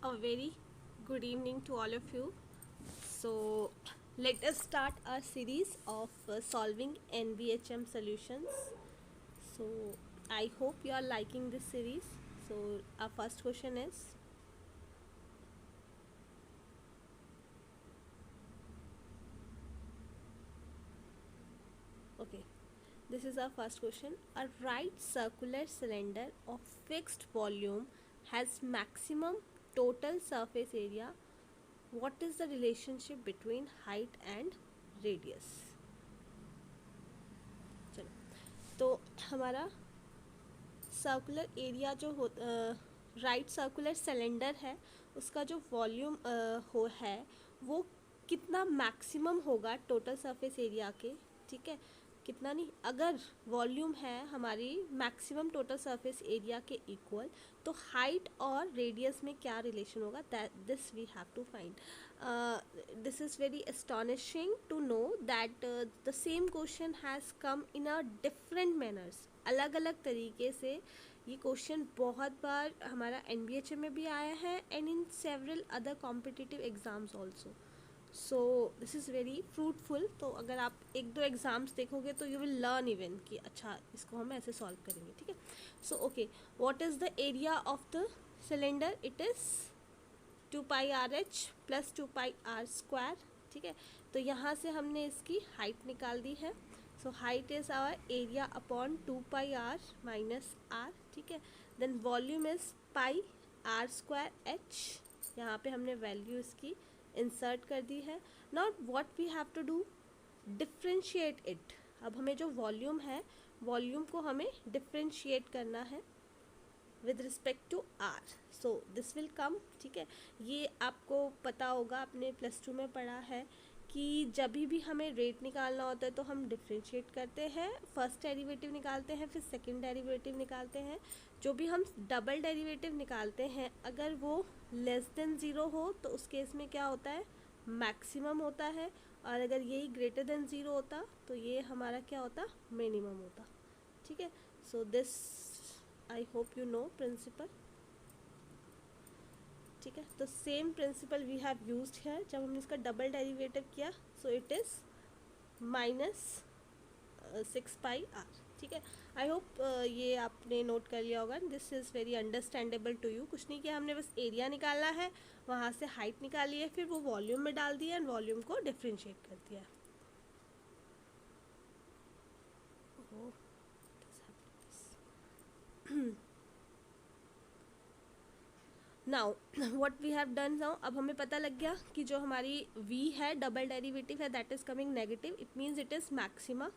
A very good evening to all of you. So, let us start our series of solving NBHM solutions. So, I hope you are liking this series. So, our first question is, okay, this is our first question. A right circular cylinder of fixed volume has maximum total surface area. What is the relationship between height and radius? चलो, तो हमारा circular area जो हो right circular cylinder है, उसका जो volume हो है वो कितना मैक्सिमम होगा टोटल सरफेस एरिया के, ठीक है, कितना नहीं, अगर वॉल्यूम है हमारी मैक्सिमम टोटल सरफेस एरिया के इक्वल, तो हाइट और रेडियस में क्या रिलेशन होगा, that this we have to find. This is very astonishing to know that the same question has come in a different manners. अलग अलग तरीके से ये क्वेश्चन बहुत बार हमारा NBHM में भी आया है and in several other competitive exams also. So this is very fruitful. तो अगर आप एक दो एग्ज़ाम्स देखोगे तो यू विल लर्न इवन कि अच्छा इसको हम ऐसे सॉल्व करेंगे, ठीक है. So okay, what is the area of the cylinder? It is 2πRH plus 2πr², ठीक है. तो यहाँ से हमने इसकी हाइट निकाल दी है. So height is our area upon 2πr minus r, ठीक है. Then volume is πr²h. यहाँ पे हमने वैल्यू इसकी इंसर्ट कर दी है. Now what we have to do, differentiate it. अब हमें जो वॉल्यूम है, वॉल्यूम को हमें डिफ्रेंशिएट करना है with respect to r. So this will come, ठीक है. ये आपको पता होगा, आपने +2 में पढ़ा है कि जब भी हमें रेट निकालना होता है तो हम डिफ्रेंशिएट करते हैं, फर्स्ट डेरिवेटिव निकालते हैं, फिर सेकंड डेरिवेटिव निकालते हैं. जो भी हम डबल डेरिवेटिव निकालते हैं, अगर वो लेस देन ज़ीरो हो तो उस केस में क्या होता है, मैक्सिमम होता है. और अगर यही ग्रेटर देन ज़ीरो होता तो ये हमारा क्या होता, मिनिमम होता, ठीक है. So this I hope you know principle, ठीक है. तो same principle we have used here जब हमने इसका डबल डेरिवेटिव किया. सो इट इज़ -6πr, ठीक है. आई होप ये आपने नोट कर लिया होगा. This is very understandable to you. कुछ नहीं किया हमने, बस एरिया निकालना है, वहाँ से हाइट निकाली है, फिर वो वॉल्यूम में डाल दिया एंड वॉल्यूम को डिफ्रेंशिएट कर दिया. Now what we have done now, अब हमें पता लग गया कि जो हमारी v है, डबल डेरिवेटिव है, that is coming negative. It means it is maxima,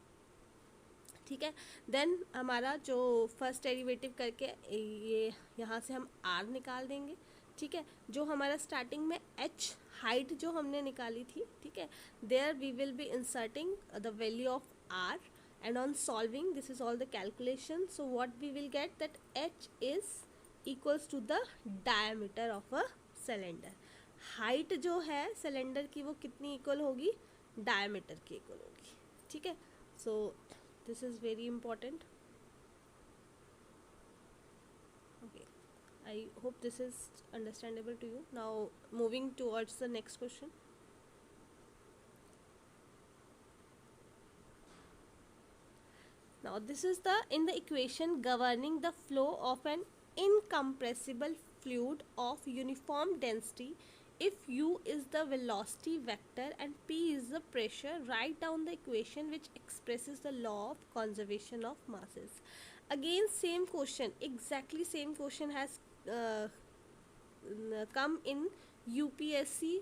ठीक है. देन हमारा जो फर्स्ट डेरिवेटिव करके ये यहाँ से हम r निकाल देंगे, ठीक है. जो हमारा स्टार्टिंग में h हाइट जो हमने निकाली थी, ठीक है, there we will be inserting the value of r and on solving this is all the calculation. So what we will get that h is equals to the diameter of a cylinder. Height जो है cylinder की वो कितनी equal होगी, diameter की equal होगी, ठीक है. So this is very important. Okay, I hope this is understandable to you. Now moving towards the next question. Now this is the in the equation governing the flow of an incompressible fluid of uniform density. If u is the velocity vector and p is the pressure, write down the equation which expresses the law of conservation of masses. Again same question, exactly same question has come in UPSC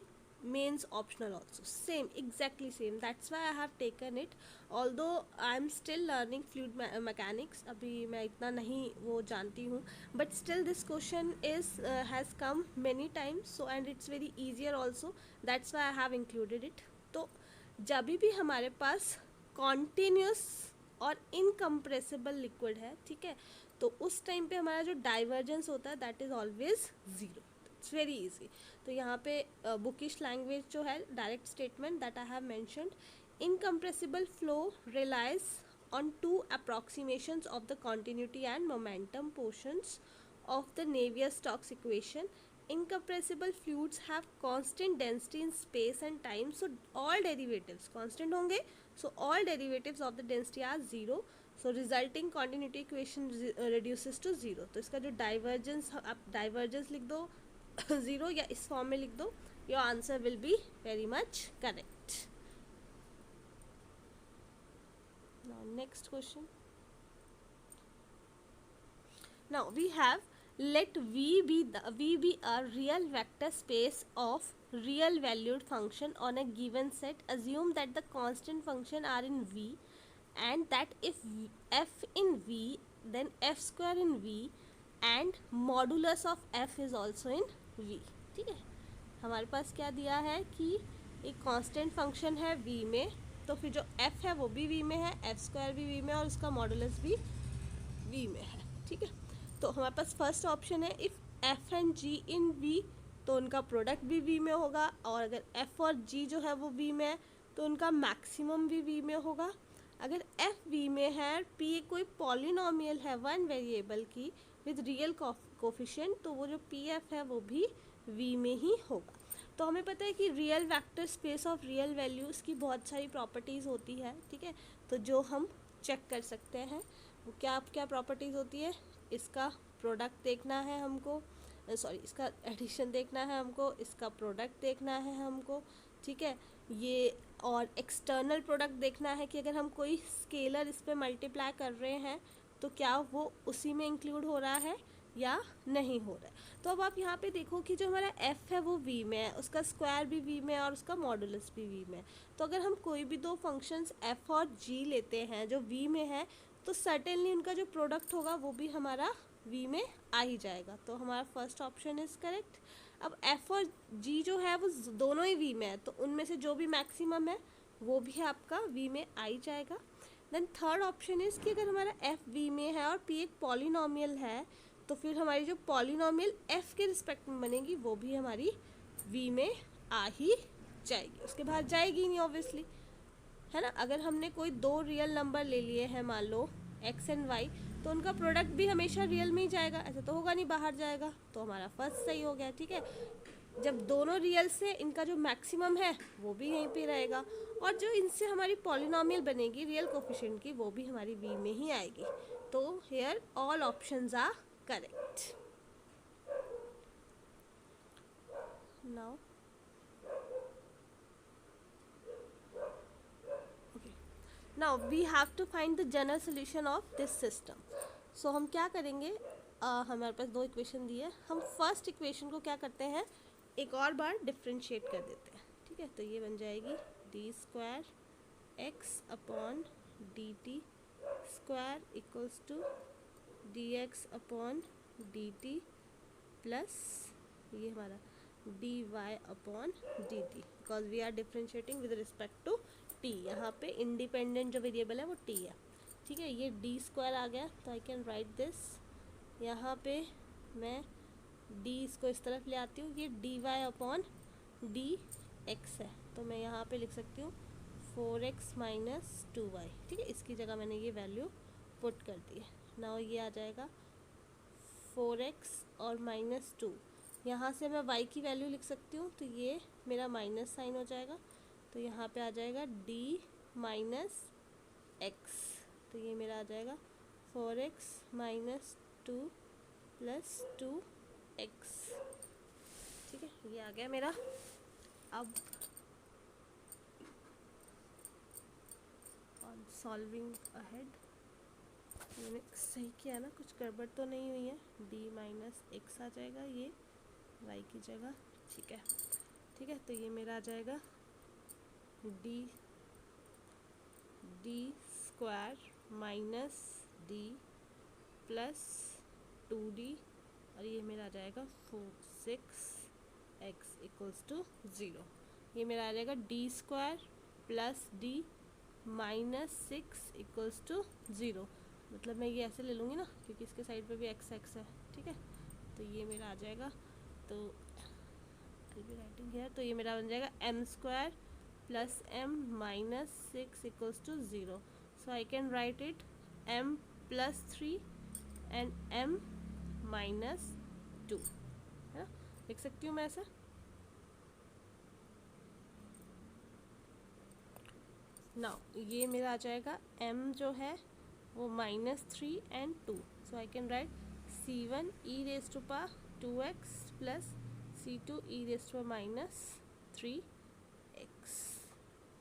mains optional also. Same, exactly same. That's why I have taken it. Although I am still learning fluid mechanics, अभी मैं इतना नहीं वो जानती हूँ, but still this question is has come many times. So and it's very easier also. That's why I have included it. तो जब भी हमारे पास continuous और इनकम्प्रेसिबल लिक्विड है, ठीक है, तो उस टाइम पे हमारा जो डाइवर्जेंस होता है that is always zero. It's very easy. तो यहाँ पे बुकिश लैंग्वेज जो है, direct statement that I have mentioned, incompressible flow relies on two approximations of the continuity and momentum portions of the Navier-Stokes equation. Incompressible fluids have constant density in space and time, so all derivatives constant होंगे, so all derivatives of the density are zero, so resulting continuity equation reduces to zero. तो इसका जो divergence, आप divergence लिख दो zero या इस form में लिख दो, your answer will be very much correct. Now next question, now we have, let V be a real vector space of real valued function on a given set. Assume that the constant function are in V and that if f in V, then f square in V and modulus of f is also in V। ठीक है, हमारे पास क्या दिया है कि एक constant function है V में, तो फिर जो f है वो भी V में है, f स्क्वायर भी V में और उसका मॉडुलस भी V में है। ठीक है, तो हमारे पास फर्स्ट ऑप्शन है if F and G in V, तो उनका प्रोडक्ट भी वी में होगा, और अगर एफ और जी जो है वो वी में है तो उनका मैक्सिमम भी वी में होगा। अगर एफ वी में है, पी कोई पॉलिनोमियल है वन वेरिएबल की विद रियल कोफिशिएंट, तो वो जो पी एफ है वो भी वी में ही होगा। तो हमें पता है कि real vector space of real values की बहुत सारी प्रॉपर्टीज़ होती है। ठीक है, तो जो हम चेक कर सकते हैं वो क्या क्या प्रॉपर्टीज़ होती है, इसका प्रोडक्ट देखना है हमको, सॉरी इसका एडिशन देखना है हमको, इसका प्रोडक्ट देखना है हमको। ठीक है, ये और एक्सटर्नल प्रोडक्ट देखना है कि अगर हम कोई स्केलर इस पर मल्टीप्लाई कर रहे हैं तो क्या वो उसी में इंक्लूड हो रहा है या नहीं हो रहा है। तो अब आप यहाँ पे देखो कि जो हमारा f है वो v में है, उसका स्क्वायर भी v में है और उसका मॉडुलस भी v में है। तो अगर हम कोई भी दो फंक्शंस f और g लेते हैं जो v में है, तो सर्टेनली उनका जो प्रोडक्ट होगा वो भी हमारा v में आ ही जाएगा। तो हमारा फर्स्ट ऑप्शन इज करेक्ट। अब f और g जो है वो दोनों ही v में है, तो उनमें से जो भी मैक्सिमम है वो भी आपका v में आ ही जाएगा। देन थर्ड ऑप्शन इज़ कि अगर हमारा f v में है और p एक पॉलिनोमियल है, तो फिर हमारी जो पॉलिनोमियल f के रिस्पेक्ट में बनेगी वो भी हमारी v में आ ही जाएगी, उसके बाहर जाएगी नहीं ऑब्वियसली, है ना। अगर हमने कोई दो रियल नंबर ले लिए हैं, मान लो x एंड y, तो उनका प्रोडक्ट भी हमेशा रियल में ही जाएगा, ऐसा तो होगा नहीं बाहर जाएगा। तो हमारा फर्स्ट सही हो गया। ठीक है, जब दोनों रियल से इनका जो मैक्सिमम है वो भी यहीं पे रहेगा, और जो इनसे हमारी पॉलिनोमियल बनेगी रियल कोफिशिएंट की वो भी हमारी v में ही आएगी। तो here all options are correct. Now now we have to find the general solution of this system. So हम क्या करेंगे, हमारे पास दो इक्वेशन दी है, हम फर्स्ट इक्वेशन को क्या करते हैं, एक और बार डिफ्रेंशिएट कर देते हैं। ठीक है, तो ये बन जाएगी d square x upon d t square equals to d x upon d t plus ये हमारा d y upon d t, because we are differentiating with respect to t. यहाँ पे इंडिपेंडेंट जो वेरिएबल है वो टी है। ठीक है, ये डी स्क्वायर आ गया, तो आई कैन राइट दिस, यहाँ पे मैं डी इसको इस तरफ ले आती हूँ, ये d y upon d x है, तो मैं यहाँ पे लिख सकती हूँ 4x माइनस 2y। ठीक है, इसकी जगह मैंने ये वैल्यू पुट कर दी है। नाउ ये आ जाएगा 4x और माइनस 2, यहाँ से मैं y की वैल्यू लिख सकती हूँ, तो ये मेरा माइनस साइन हो जाएगा, तो यहाँ पे आ जाएगा d माइनस एक्स, तो ये मेरा आ जाएगा 4x माइनस 2 प्लस 2x। ठीक है, ये आ गया मेरा। अब ऑन सॉल्विंग अहेड, मैंने सही किया ना, कुछ गड़बड़ तो नहीं हुई है, d माइनस एक्स आ जाएगा ये y की जगह। ठीक है, ठीक है, तो ये मेरा आ जाएगा d square minus D plus 2d, और ये मेरा आ जाएगा 6x इक्वल्स टू 0। ये मेरा आ जाएगा d square plus d minus 6 equals to 0, मतलब मैं ये ऐसे ले लूँगी ना, क्योंकि इसके साइड पे भी x है। ठीक है, तो ये मेरा आ जाएगा, तो राइटिंग हियर, तो ये मेरा बन जाएगा m square plus m minus 6 equals to 0। So I can write it m plus 3 and m minus 2, है ना। लिख सकती हूँ मैं ऐसा। नाउ ये मेरा आ जाएगा m जो है वो -3 and 2, so I can write c1 e raise to power 2x plus c2 e raise to power -3x,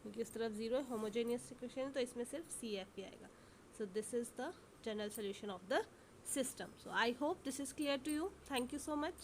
क्योंकि इस तरफ 0 है, होमोजेनियस इक्वेशन है, तो इसमें सिर्फ CF ही आएगा। सो this is the general solution of the system. So I hope this is clear to you. Thank you so much.